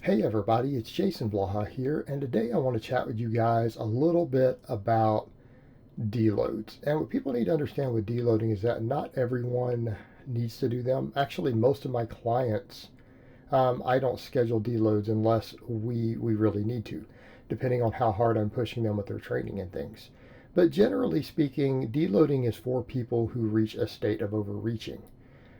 Hey everybody, it's Jason Blaha here, and today I want to chat with you guys a little bit about deloads. And what people need to understand with deloading is that not everyone needs to do them. Actually, most of my clients, I don't schedule deloads unless we really need to, depending on how hard I'm pushing them with their training and things. But generally speaking, deloading is for people who reach a state of overreaching.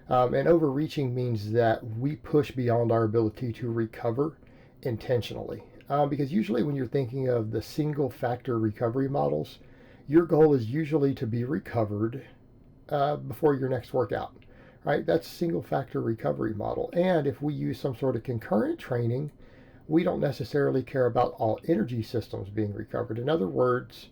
And overreaching means that we push beyond our ability to recover intentionally. Because usually, when you're thinking of the single factor recovery models, your goal is usually to be recovered before your next workout, right? That's single factor recovery model. And if we use some sort of concurrent training, we don't necessarily care about all energy systems being recovered. In other words,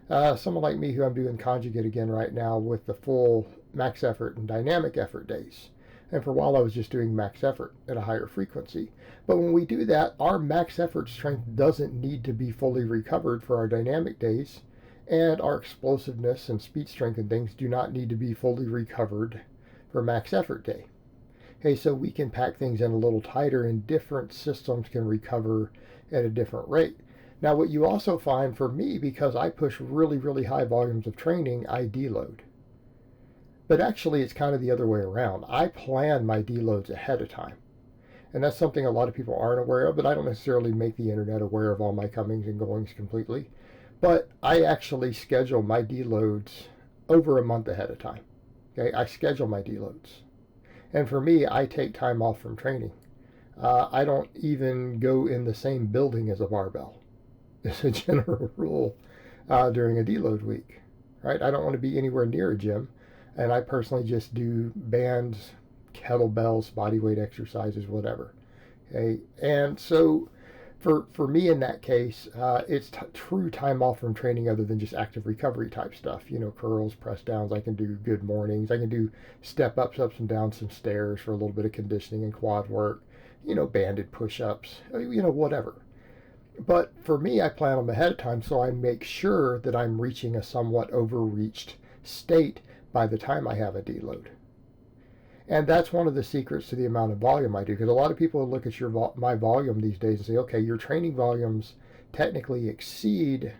someone like me, who I'm doing conjugate again right now with the full max effort and dynamic effort days. And for a while, I was just doing max effort at a higher frequency. But when we do that, our max effort strength doesn't need to be fully recovered for our dynamic days. And our explosiveness and speed strength and things do not need to be fully recovered for max effort day. Okay, so we can pack things in a little tighter, and different systems can recover at a different rate. Now, what you also find for me, because I push really, really high volumes of training, I deload. But actually, it's kind of the other way around. I plan my deloads ahead of time. And that's something a lot of people aren't aware of, but I don't necessarily make the internet aware of all my comings and goings completely. But I actually schedule my deloads over a month ahead of time. Okay, I schedule my deloads. And for me, I take time off from training. I don't even go in the same building as a barbell. It's a general rule during a deload week, right? I don't want to be anywhere near a gym, and I personally just do bands, kettlebells, body weight exercises, whatever. Okay, and so for me in that case, it's true time off from training other than just active recovery type stuff. You know, curls, press downs. I can do good mornings. I can do step ups and downs some stairs for a little bit of conditioning and quad work. You know, banded push ups. You know, whatever. But for me, I plan them ahead of time so I make sure that I'm reaching a somewhat overreached state by the time I have a deload. And that's one of the secrets to the amount of volume I do, because a lot of people look at my volume these days and say, okay, your training volumes technically exceed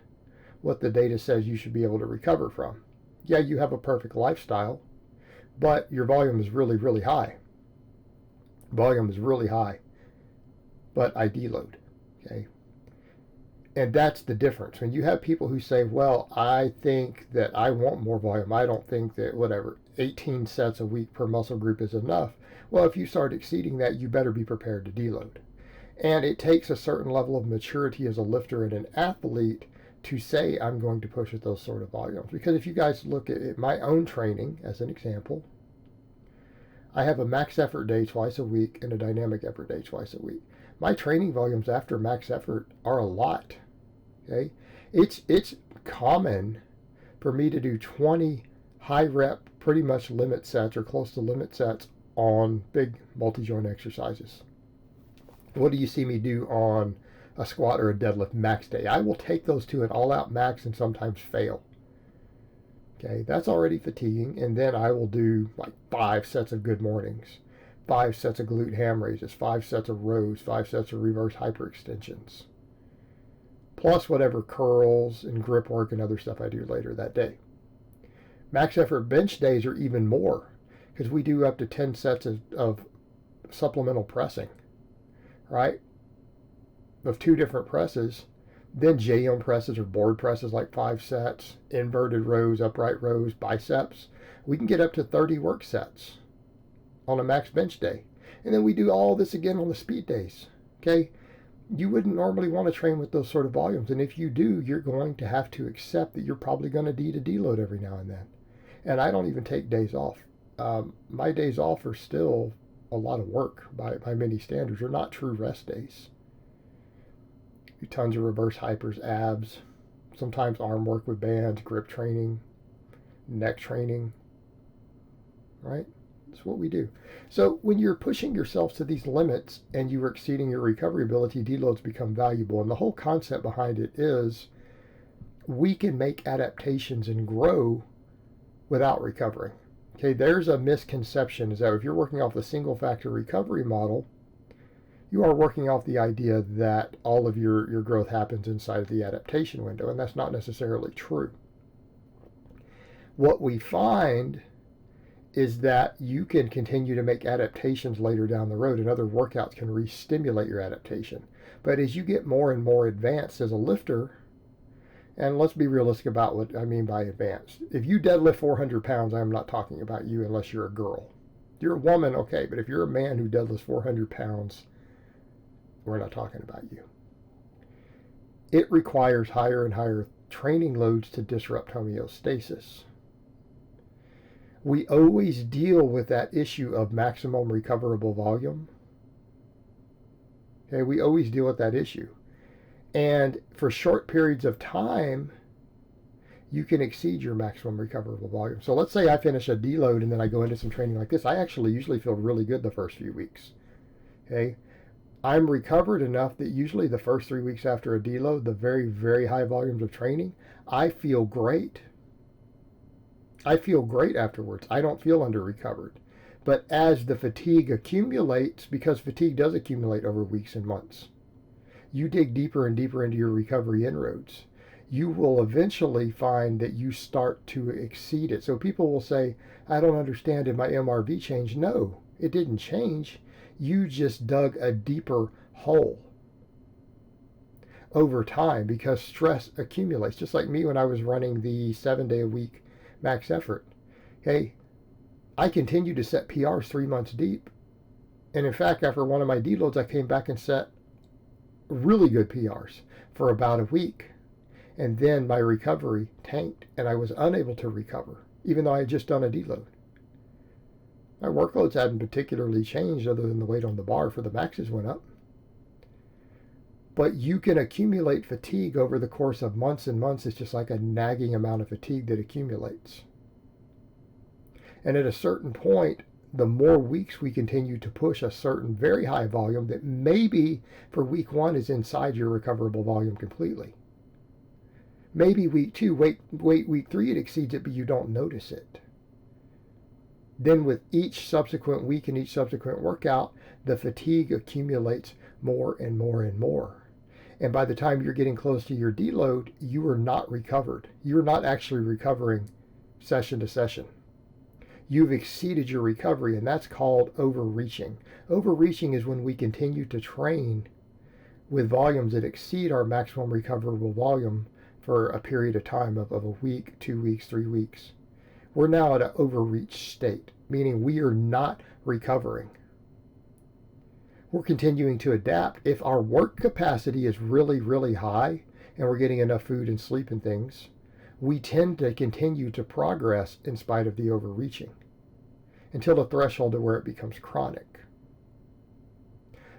what the data says you should be able to recover from. Yeah, you have a perfect lifestyle, but your volume is really, really high. Volume is really high, but I deload. Okay, and that's the difference. When you have people who say, well, I think that I want more volume, I don't think that whatever 18 sets a week per muscle group is enough. Well, if you start exceeding that, you better be prepared to deload. And it takes a certain level of maturity as a lifter and an athlete to say, I'm going to push at those sort of volumes. Because if you guys look at my own training as an example, I have a max effort day twice a week and a dynamic effort day twice a week. My training volumes after max effort are a lot. Okay, it's common for me to do 20 high rep, pretty much limit sets or close to limit sets on big multi joint exercises. What do you see me do on a squat or a deadlift max day? I will take those to an all out max and sometimes fail. Okay, that's already fatiguing. And then I will do like 5 sets of good mornings, 5 sets of glute ham raises, 5 sets of rows, 5 sets of reverse hyperextensions, plus whatever curls and grip work and other stuff I do later that day. Max effort bench days are even more, because we do up to 10 sets of supplemental pressing, right? Of 2 different presses. Then JM presses or board presses, like 5 sets, inverted rows, upright rows, biceps. We can get up to 30 work sets on a max bench day. And then we do all this again on the speed days. Okay? You wouldn't normally want to train with those sort of volumes. And if you do, you're going to have to accept that you're probably going to need a deload every now and then. And I don't even take days off. My days off are still a lot of work by many standards. They're not true rest days. Do tons of reverse hypers, abs, sometimes arm work with bands, grip training, neck training, right? That's what we do. So when you're pushing yourself to these limits and you are exceeding your recovery ability, deloads become valuable. And the whole concept behind it is we can make adaptations and grow without recovering. Okay, there's a misconception, is that if you're working off a single factor recovery model, you are working off the idea that all of your growth happens inside of the adaptation window, and that's not necessarily true. What we find is that you can continue to make adaptations later down the road, and other workouts can re-stimulate your adaptation. But as you get more and more advanced as a lifter, and let's be realistic about what I mean by advanced. If you deadlift 400 pounds, I'm not talking about you unless you're a girl. If you're a woman, okay, but if you're a man who deadlifts 400 pounds, we're not talking about you. It requires higher and higher training loads to disrupt homeostasis. We always deal with that issue of maximum recoverable volume. Okay, we always deal with that issue. And for short periods of time, you can exceed your maximum recoverable volume. So let's say I finish a deload and then I go into some training like this. I actually usually feel really good the first few weeks. Okay, I'm recovered enough that usually the first 3 weeks after a deload, the very, very high volumes of training, I feel great. I feel great afterwards. I don't feel under recovered. But as the fatigue accumulates, because fatigue does accumulate over weeks and months, you dig deeper and deeper into your recovery inroads, you will eventually find that you start to exceed it. So people will say, I don't understand, did my MRV change? No, it didn't change. You just dug a deeper hole over time because stress accumulates. Just like me when I was running the 7-day-a-week max effort. Okay, I continued to set PRs 3 months deep. And in fact, after one of my deloads, I came back and set really good PRs for about a week. And then my recovery tanked and I was unable to recover, even though I had just done a deload. My workloads hadn't particularly changed other than the weight on the bar for the maxes went up. But you can accumulate fatigue over the course of months and months. It's just like a nagging amount of fatigue that accumulates. And at a certain point, the more weeks we continue to push a certain very high volume that maybe for week 1 is inside your recoverable volume completely. Maybe week 2, wait week 3, it exceeds it, but you don't notice it. Then with each subsequent week and each subsequent workout, the fatigue accumulates more and more and more. And by the time you're getting close to your deload, you are not recovered. You're not actually recovering session to session. You've exceeded your recovery, and that's called overreaching. Overreaching is when we continue to train with volumes that exceed our maximum recoverable volume for a period of time of a week, 2 weeks, 3 weeks. We're now at an overreach state, meaning we are not recovering. We're continuing to adapt. If our work capacity is really, really high and we're getting enough food and sleep and things, we tend to continue to progress in spite of the overreaching until the threshold of where it becomes chronic.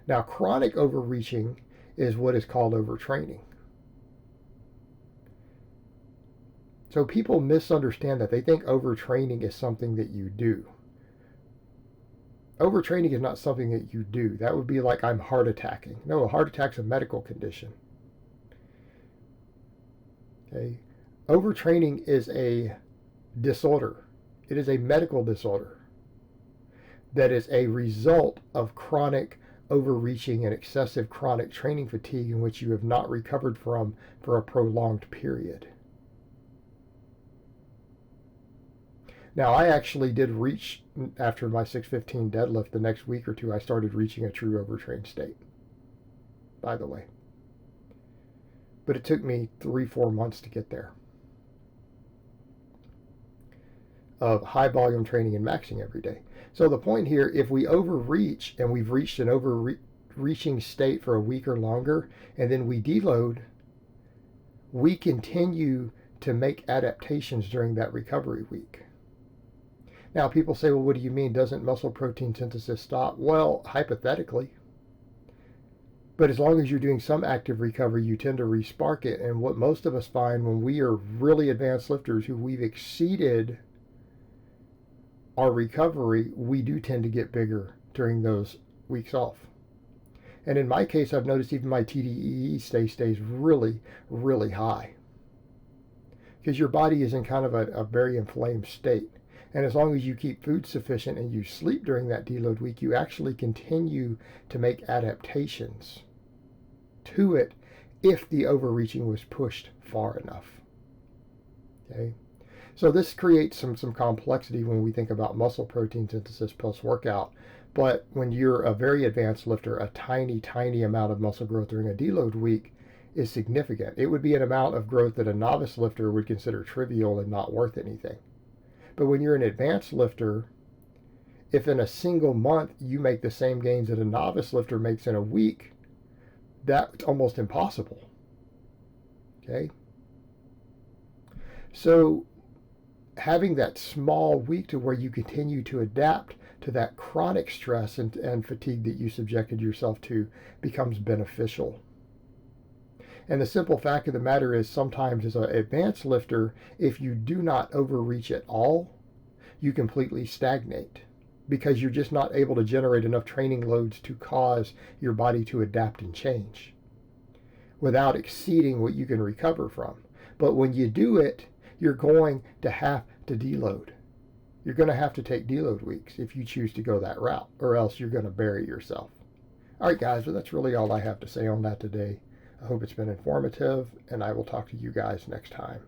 Now, chronic overreaching is what is called overtraining. So people misunderstand that. They think overtraining is something that you do. Overtraining is not something that you do. That would be like I'm heart attacking. No, a heart attack's a medical condition. Okay? Overtraining is a disorder. It is a medical disorder that is a result of chronic overreaching and excessive chronic training fatigue in which you have not recovered from for a prolonged period. Now, I actually did reach, after my 615 deadlift, the next week or two, I started reaching a true overtrained state, by the way. But it took me 3-4 months to get there of high volume training and maxing every day. So the point here, if we overreach and we've reached an overreaching state for a week or longer, and then we deload, we continue to make adaptations during that recovery week. Now, people say, well, what do you mean? Doesn't muscle protein synthesis stop? Well, hypothetically. But as long as you're doing some active recovery, you tend to respark it. And what most of us find when we are really advanced lifters who we've exceeded our recovery, we do tend to get bigger during those weeks off. And in my case, I've noticed even my TDEE stays really, really high. Because your body is in kind of a very inflamed state. And as long as you keep food sufficient and you sleep during that deload week, you actually continue to make adaptations to it if the overreaching was pushed far enough. Okay? So this creates some complexity when we think about muscle protein synthesis post-workout. But when you're a very advanced lifter, a tiny amount of muscle growth during a deload week is significant. It would be an amount of growth that a novice lifter would consider trivial and not worth anything. But when you're an advanced lifter, if in a single month you make the same gains that a novice lifter makes in a week, that's almost impossible. Okay? So having that small week to where you continue to adapt to that chronic stress and fatigue that you subjected yourself to becomes beneficial. And the simple fact of the matter is, sometimes as an advanced lifter, if you do not overreach at all, you completely stagnate because you're just not able to generate enough training loads to cause your body to adapt and change without exceeding what you can recover from. But when you do it, you're going to have to deload. You're going to have to take deload weeks if you choose to go that route, or else you're going to bury yourself. All right, guys, well, that's really all I have to say on that today. I hope it's been informative, and I will talk to you guys next time.